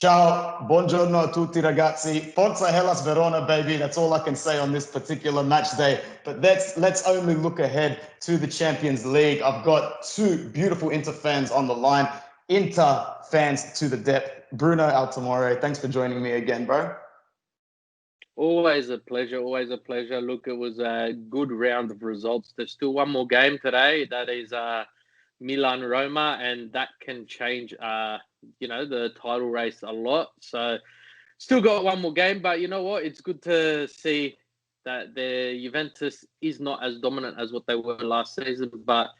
Ciao, buongiorno a tutti ragazzi. Forza Hellas Verona, baby. That's all I can say on this particular match day. But let's only look ahead to the Champions League. I've got two beautiful Inter fans on the line. Inter fans to the depth. Bruno Altamore, thanks for joining me again, bro. Always a pleasure. Always a pleasure. Look, it was a good round of results. There's still one more game today. That is Milan Roma, and that can change the title race a lot. So still got one more game, but you know what? It's good to see that the Juventus is not as dominant as what they were last season. But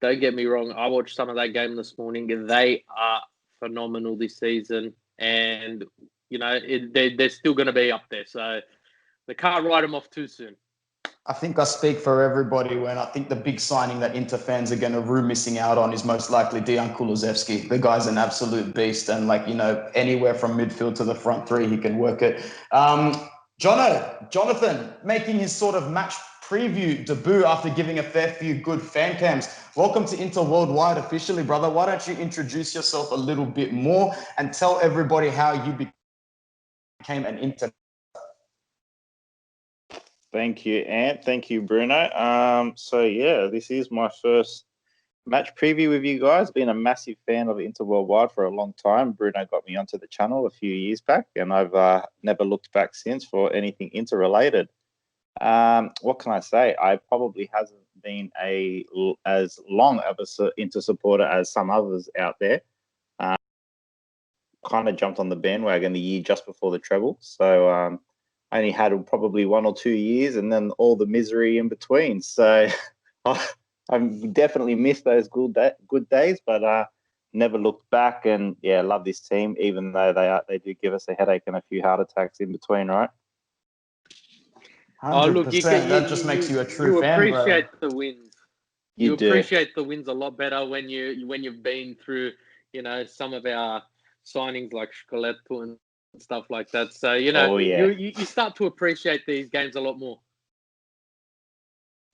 don't get me wrong, I watched some of that game this morning, and they are phenomenal this season. And they're still going to be up there. So they can't write them off too soon. I think I speak for everybody when I think the big signing that Inter fans are going to rue missing out on is most likely Dejan Kulusevski. The guy's an absolute beast, and anywhere from midfield to the front three, he can work it. Jonathan, making his sort of match preview debut after giving a fair few good fan cams. Welcome to InterWorldwide officially, brother. Why don't you introduce yourself a little bit more and tell everybody how you became an Inter. Thank you, Ant. Thank you, Bruno. This is my first match preview with you guys. Been a massive fan of InterWorldwide for a long time. Bruno got me onto the channel a few years back, and I've never looked back since for anything Inter-related. What can I say? I probably hasn't been as long of a Inter supporter as some others out there. Kind of jumped on the bandwagon the year just before the treble. So I only had probably 1 or 2 years and then all the misery in between. So I've definitely missed those good days, but never looked back. And yeah, love this team, even though they do give us a headache and a few heart attacks in between, right? 100%. That just makes you a true fan, bro. You appreciate the wins. You do. Appreciate the wins a lot better when you've been through, some of our signings like Scoletto and stuff like that. So, you start to appreciate these games a lot more.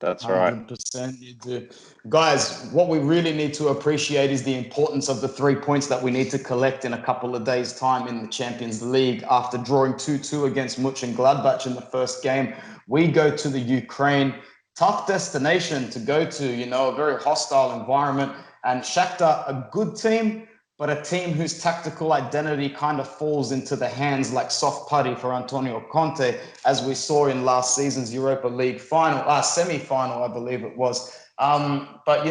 That's right. 100% you do. Guys, what we really need to appreciate is the importance of the 3 points that we need to collect in a couple of days' time in the Champions League. After drawing 2-2 against Mönchengladbach in the first game, we go to the Ukraine. Tough destination to go to, a very hostile environment. And Shakhtar, a good team, but a team whose tactical identity kind of falls into the hands like soft putty for Antonio Conte, as we saw in last season's Europa League semi-final, I believe it was. But,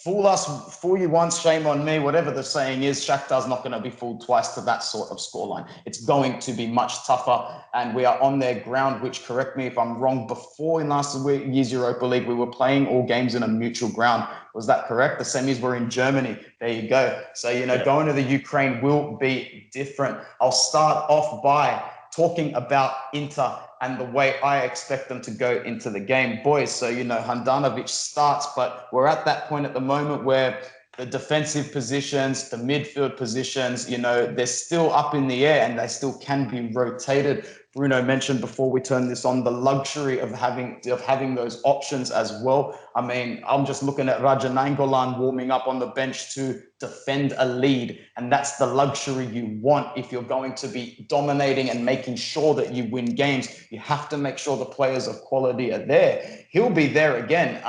fool you once, shame on me, whatever the saying is, Shakhtar's not going to be fooled twice to that sort of scoreline. It's going to be much tougher, and we are on their ground, which, correct me if I'm wrong, before in last year's Europa League, we were playing all games in a neutral ground. Was that correct? The semis were in Germany. There you go. So, going to the Ukraine will be different. I'll start off by talking about Inter and the way I expect them to go into the game. Boys, so, Handanovic starts, but we're at that point at the moment where the defensive positions, the midfield positions, they're still up in the air and they still can be rotated. Bruno mentioned before we turn this on the luxury of having those options as well. I mean, I'm just looking at Raja Nainggolan warming up on the bench to defend a lead, and that's the luxury you want if you're going to be dominating and making sure that you win games. You have to make sure the players of quality are there. He'll be there again.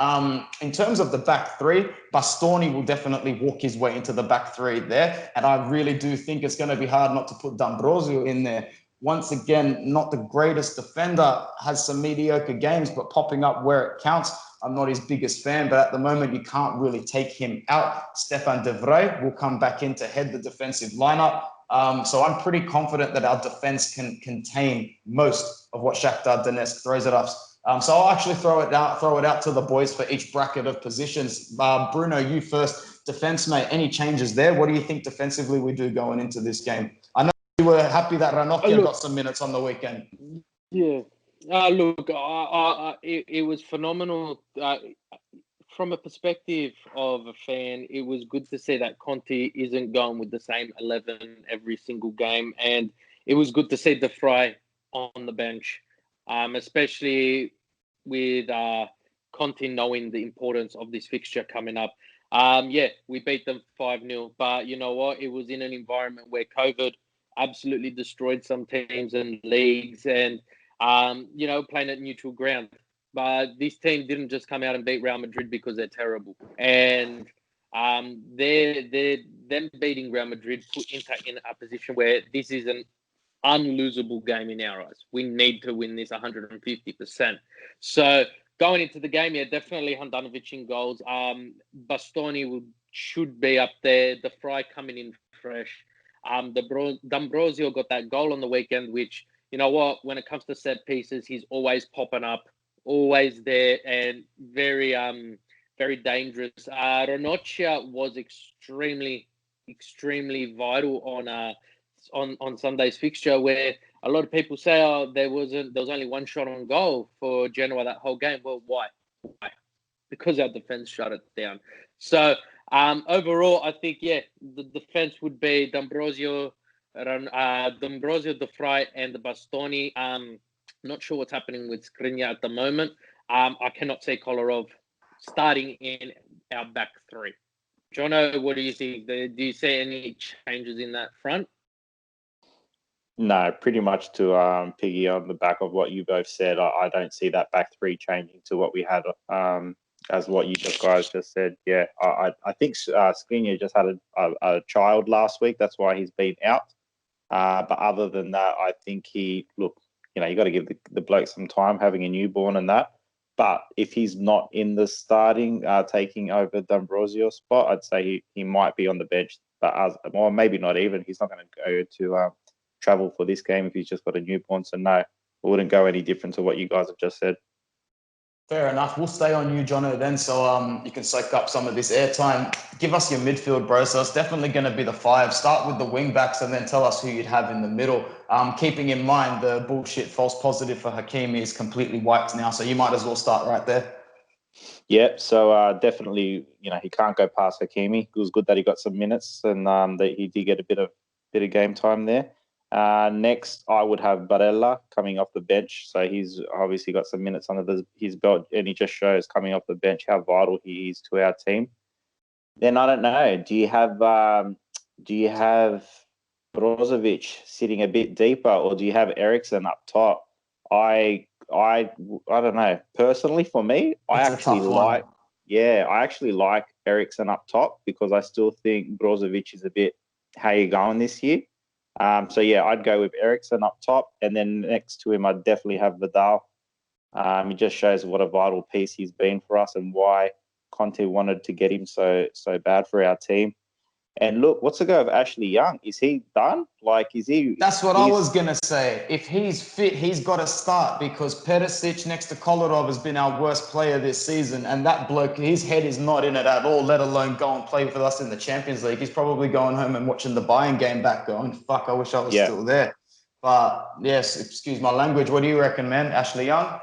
In terms of the back three, Bastoni will definitely walk his way into the back three there, and I really do think it's going to be hard not to put D'Ambrosio in there. Once again, not the greatest defender, has some mediocre games, but popping up where it counts. I'm not his biggest fan, but at the moment, you can't really take him out. Stefan de Vrij will come back in to head the defensive lineup. So I'm pretty confident that our defense can contain most of what Shakhtar Donetsk throws at us. So I'll actually throw it out to the boys for each bracket of positions. Bruno, you first. Defense, mate, any changes there? What do you think defensively we do going into this game? I know you were happy that Ranocchia got some minutes on the weekend. Yeah. It was phenomenal. From a perspective of a fan, it was good to see that Conte isn't going with the same 11 every single game. And it was good to see De Vrij on the bench, especially with Conte knowing the importance of this fixture coming up. We beat them 5-0. But you know what? It was in an environment where COVID absolutely destroyed some teams and leagues, and playing at neutral ground. But this team didn't just come out and beat Real Madrid because they're terrible, and them beating Real Madrid put Inter in a position where this is an unlosable game in our eyes. We need to win this 150%. So going into the game, yeah, definitely Handanovic in goals. Bastoni should be up there. The Fry coming in fresh. D'Ambrosio got that goal on the weekend, which, you know what, when it comes to set pieces, he's always popping up, always there, and very very dangerous. Ranocchia was extremely vital on Sunday's fixture, where a lot of people say, oh, there was only one shot on goal for Genoa that whole game. Well, why? Because our defense shut it down. So overall, I think, yeah, the defense would be D'Ambrosio, De Vrij, and the Bastoni. Not sure what's happening with Skriniar at the moment. I cannot see Kolarov starting in our back three. Jono, what do you think? Do you see any changes in that front? No, pretty much to piggy on the back of what you both said. I don't see that back three changing to what we had as what you guys just said. Yeah, I think Skriniar just had a child last week. That's why he's been out. But other than that, I think you got to give the bloke some time having a newborn and that. But if he's not in the starting, taking over D'Ambrosio's spot, I'd say he might be on the bench. But maybe not even. He's not going to go to travel for this game if he's just got a newborn. So no, it wouldn't go any different to what you guys have just said. Fair enough. We'll stay on you, Jono, then, so you can soak up some of this airtime. Give us your midfield, bro. So it's definitely going to be the five. Start with the wing backs and then tell us who you'd have in the middle. Keeping in mind the bullshit false positive for Hakimi is completely wiped now, so you might as well start right there. Yeah, so definitely, he can't go past Hakimi. It was good that he got some minutes and that he did get a bit of game time there. Next, I would have Barella coming off the bench. So he's obviously got some minutes under his belt, and he just shows coming off the bench how vital he is to our team. Then I don't know. Do you have Brozovic sitting a bit deeper, or do you have Eriksen up top? I don't know. Personally, for me, I actually like Eriksen up top because I still think Brozovic is a bit how you going this year. So yeah, I'd go with Eriksen up top, and then next to him, I'd definitely have Vidal. It just shows what a vital piece he's been for us and why Conte wanted to get him so bad for our team. And look, what's the go of Ashley Young? Is he done? Is he? That's what I was going to say. If he's fit, he's got to start because Perisic next to Kolarov has been our worst player this season. And that bloke, his head is not in it at all, let alone go and play with us in the Champions League. He's probably going home and watching the Bayern game back going, fuck, I wish I was still there. But yes, excuse my language. What do you reckon, man? Ashley Young?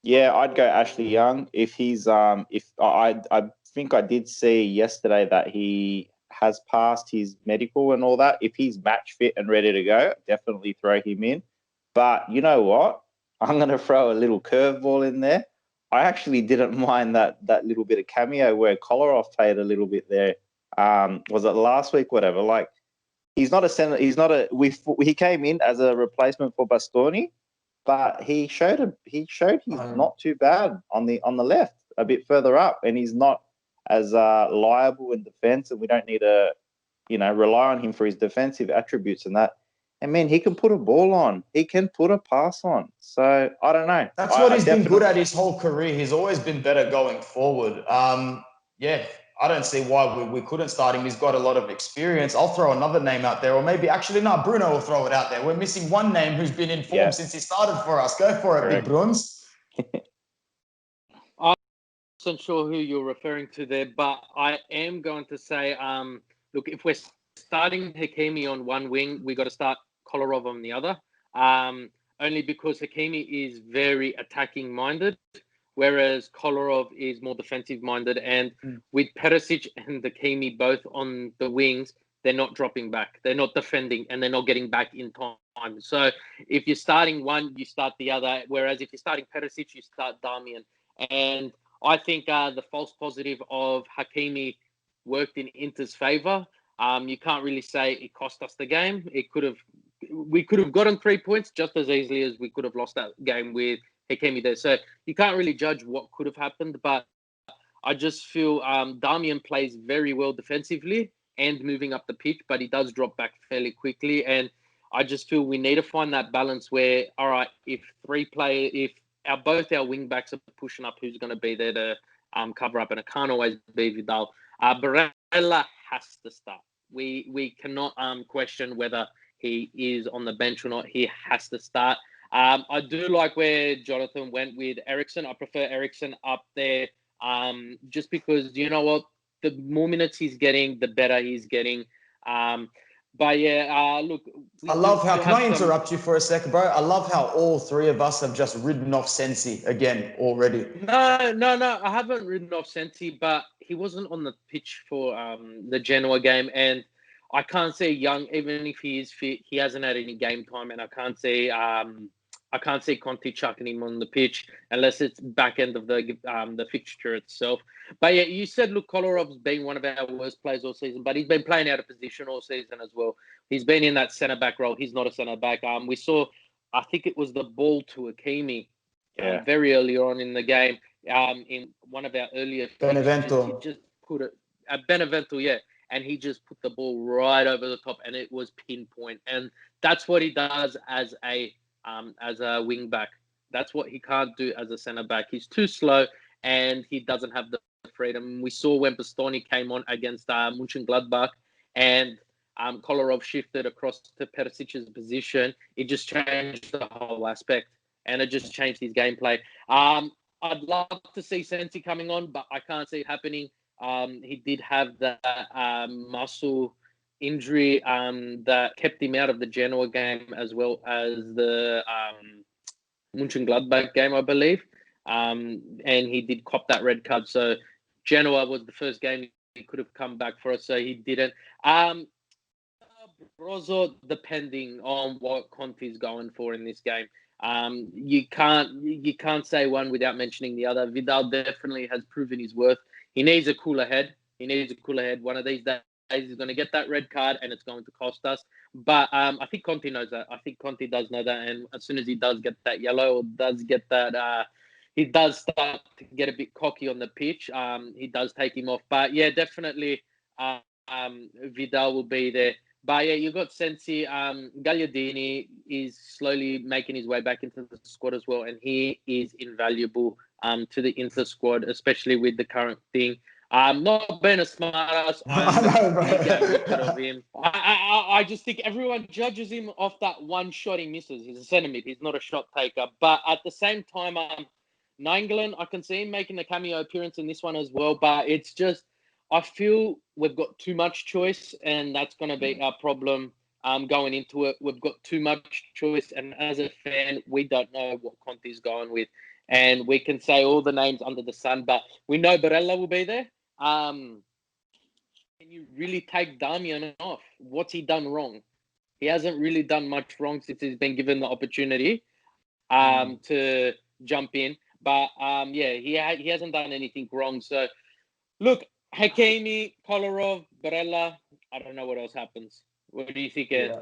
Yeah, I'd go Ashley Young. If he's, I think I did see yesterday that he has passed his medical and all that. If he's match fit and ready to go, definitely throw him in. But you know what? I'm going to throw a little curveball in there. I actually didn't mind that little bit of cameo where Kolarov played a little bit there. Was it last week? Whatever. He's not a center. He came in as a replacement for Bastoni, but he showed he's not too bad on the left, a bit further up, and he's not as liable in defense, and we don't need to, rely on him for his defensive attributes and that. And man, he can put a ball on. He can put a pass on. So I don't know. That's what he's been good at his whole career. He's always been better going forward. Yeah, I don't see why we couldn't start him. He's got a lot of experience. I'll throw another name out there, or maybe actually no, Bruno will throw it out there. We're missing one name who's been in form since he started for us. Go for it, Big Bruns. I'm not sure who you're referring to there, but I am going to say, look, if we're starting Hakimi on one wing, we got to start Kolarov on the other. Only because Hakimi is very attacking minded, whereas Kolarov is more defensive minded. And with Perisic and Hakimi both on the wings, they're not dropping back, they're not defending, and they're not getting back in time. So if you're starting one, you start the other. Whereas if you're starting Perisic, you start Darmian. And I think the false positive of Hakimi worked in Inter's favour. You can't really say it cost us the game. It could have we could have gotten 3 points just as easily as we could have lost that game with Hakimi there. So you can't really judge what could have happened, but I just feel Darmian plays very well defensively and moving up the pitch, but he does drop back fairly quickly. And I just feel we need to find that balance where, all right, if both our wing backs are pushing up, who's going to be there to cover up? And it can't always be Vidal. Barella has to start. We cannot question whether he is on the bench or not. He has to start. I do like where Jonathan went with Eriksen. I prefer Eriksen up there just because, you know what, the more minutes he's getting, the better he's getting. But yeah, look. I love how, can I interrupt you for a second, bro? I love how all three of us have just ridden off Sensi again already. No. I haven't ridden off Sensi, but he wasn't on the pitch for the Genoa game. And I can't say Young, even if he is fit, he hasn't had any game time. And I can't say Conte chucking him on the pitch unless it's back end of the fixture itself. But yeah, you said, look, Kolarov's been one of our worst players all season, but he's been playing out of position all season as well. He's been in that centre-back role. He's not a centre-back. We saw, I think it was the ball to Hakimi very early on in the game. In one of our earlier Benevento. He just put it at Benevento, and he just put the ball right over the top, and it was pinpoint. And that's what he does as a wing back. That's what he can't do as a centre back. He's too slow and he doesn't have the freedom. We saw when Bastoni came on against Mönchengladbach and Kolarov shifted across to Perisic's position. It just changed the whole aspect and it just changed his gameplay. I'd love to see Sensi coming on, but I can't see it happening. He did have that muscle injury that kept him out of the Genoa game as well as the Mönchengladbach game, I believe. And he did cop that red card. So Genoa was the first game he could have come back for us, so he didn't. Brozo, depending on what Conte's going for in this game. You can't say one without mentioning the other. Vidal definitely has proven his worth. He needs a cooler head. One of these days he's going to get that red card and it's going to cost us. But I think Conte knows that. I think Conte does know that. And as soon as he does get that yellow or does get that, he does start to get a bit cocky on the pitch. He does take him off. But yeah, definitely Vidal will be there. But yeah, you got Sensi. Gagliardini is slowly making his way back into the squad as well. And he is invaluable to the Inter squad, especially with the current thing. Not being a smart ass. I just think everyone judges him off that one shot he misses. He's a centre mid. He's not a shot taker. But at the same time, Nainggolan, I can see him making a cameo appearance in this one as well. But it's just, I feel we've got too much choice, and that's going to be our problem going into it. We've got too much choice, and as a fan, we don't know what Conte's going with. And we can say all the names under the sun, but we know Barella will be there. Can you really take Darmian off? What's he done wrong? He hasn't really done much wrong since he's been given the opportunity to jump in. But he hasn't done anything wrong. So, look, Hakimi, Kolarov, Barella, I don't know what else happens. What do you think, Ed? Yeah.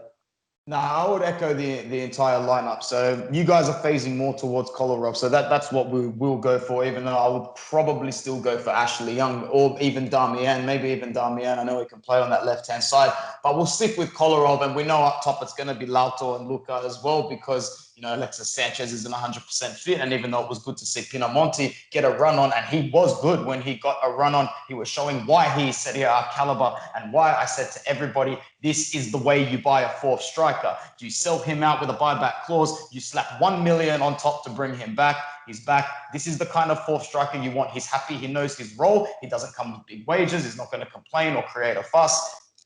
No, I would echo the entire lineup. So you guys are phasing more towards Kolarov. So that's what we will go for, even though I would probably still go for Ashley Young or even Darmian, maybe even Darmian. I know he can play on that left-hand side, but we'll stick with Kolarov. And we know up top it's going to be Lautaro and Luca as well because, you know, Alexis Sanchez isn't 100% fit. And even though it was good to see Pinamonti get a run on, and he was good when he got a run on, he was showing why he said here our caliber and why I said to everybody, this is the way you buy a fourth striker. You sell him out with a buyback clause. You slap 1 million on top to bring him back. He's back. This is the kind of fourth striker you want. He's happy. He knows his role. He doesn't come with big wages. He's not going to complain or create a fuss.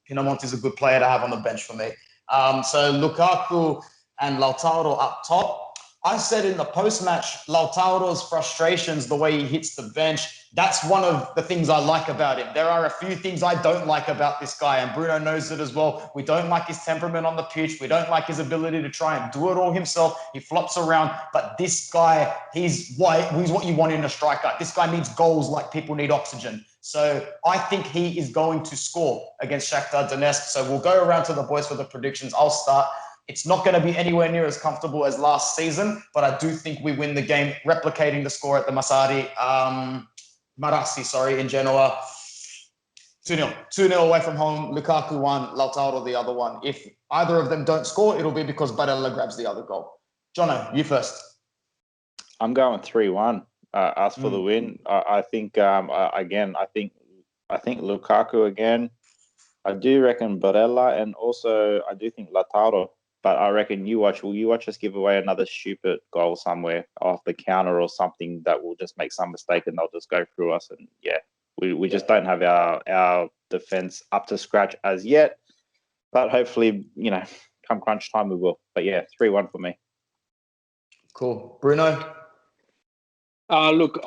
Pinamonti is a good player to have on the bench for me. So Lukaku and Lautaro up top. I said in the post-match, Lautaro's frustrations, the way he hits the bench, that's one of the things I like about him. There are a few things I don't like about this guy, and Bruno knows it as well. We don't like his temperament on the pitch. We don't like his ability to try and do it all himself. He flops around, but this guy, he's what you want in a striker. This guy needs goals like people need oxygen. So I think he is going to score against Shakhtar Donetsk. So we'll go around to the boys for the predictions. I'll start. It's not going to be anywhere near as comfortable as last season, but I do think we win the game, replicating the score at the Marassi, in Genoa. 2-0. 2-0 away from home. Lukaku one, Lautaro the other one. If either of them don't score, it'll be because Barella grabs the other goal. Jono, you first. I'm going 3-1. Us for the win. I think I think Lukaku again. I do reckon Barella, and also I do think Lautaro. But I reckon will you watch us give away another stupid goal somewhere off the counter or something that will just make some mistake and they'll just go through us. And we just don't have our defense up to scratch as yet. But hopefully, come crunch time we will. But 3-1 for me. Cool. Bruno? Look,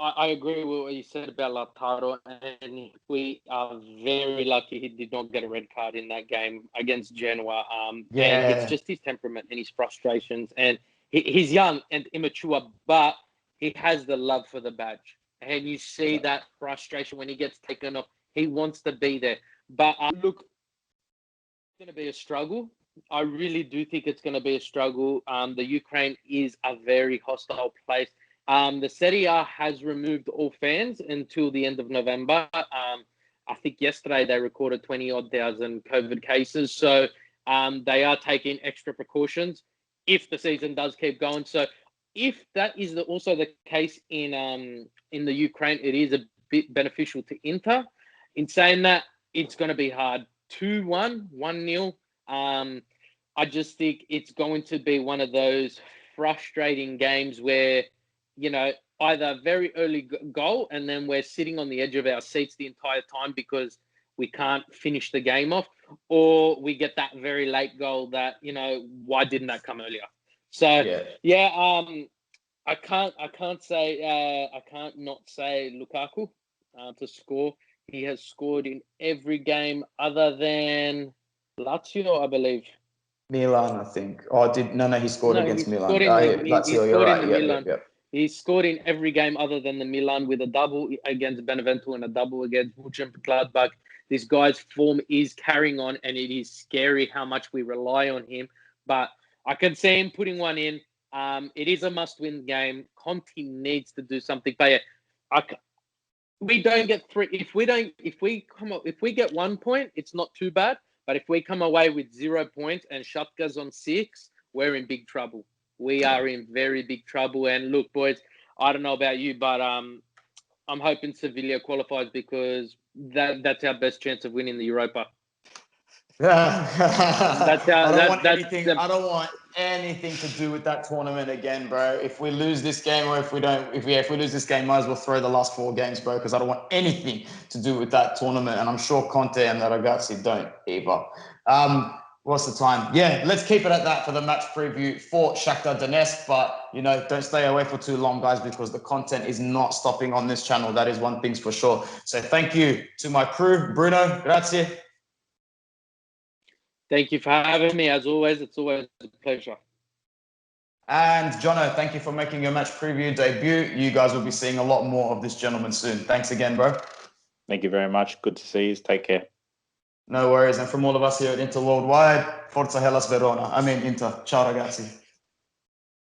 I agree with what you said about Lautaro, and we are very lucky he did not get a red card in that game against Genoa. And it's just his temperament and his frustrations. And he's young and immature, but he has the love for the badge. And you see that frustration when he gets taken off. He wants to be there. But look, it's going to be a struggle. I really do think it's going to be a struggle. The Ukraine is a very hostile place. The Serie A has removed all fans until the end of November. I think yesterday they recorded 20-odd thousand COVID cases. So they are taking extra precautions if the season does keep going. So if that is also the case in the Ukraine, it is a bit beneficial to Inter. In saying that, it's going to be hard. 2-1, 1-0. I just think it's going to be one of those frustrating games where, either very early goal and then we're sitting on the edge of our seats the entire time because we can't finish the game off, or we get that very late goal that, why didn't that come earlier? So, I can't not say Lukaku to score. He has scored in every game other than Lazio, I believe. Milan, I think. He scored against Milan. Lazio, you're right. Milan. He scored in every game other than the Milan, with a double against Benevento and a double against Mönchengladbach. This guy's form is carrying on, and it is scary how much we rely on him. But I can see him putting one in. It is a must-win game. Conte needs to do something. But we don't get three. If we get 1 point, it's not too bad. But if we come away with 0 points and Shakhtar's on 6, we're in big trouble. We are in very big trouble. And look, boys, I don't know about you, but I'm hoping Sevilla qualifies because that's our best chance of winning the Europa. I don't want anything to do with that tournament again, bro. If we lose this game, or if we lose this game, might as well throw the last 4 games, bro, because I don't want anything to do with that tournament. And I'm sure Conte and the ragazzi don't either. What's the time? Yeah, let's keep it at that for the match preview for Shakhtar Donetsk. But, don't stay away for too long, guys, because the content is not stopping on this channel. That is one thing's for sure. So thank you to my crew. Bruno, grazie. Thank you for having me. As always, it's always a pleasure. And Jono, thank you for making your match preview debut. You guys will be seeing a lot more of this gentleman soon. Thanks again, bro. Thank you very much. Good to see you. Take care. No worries. And from all of us here at InterWorldwide, Forza Hellas Verona. Inter. Ciao, ragazzi.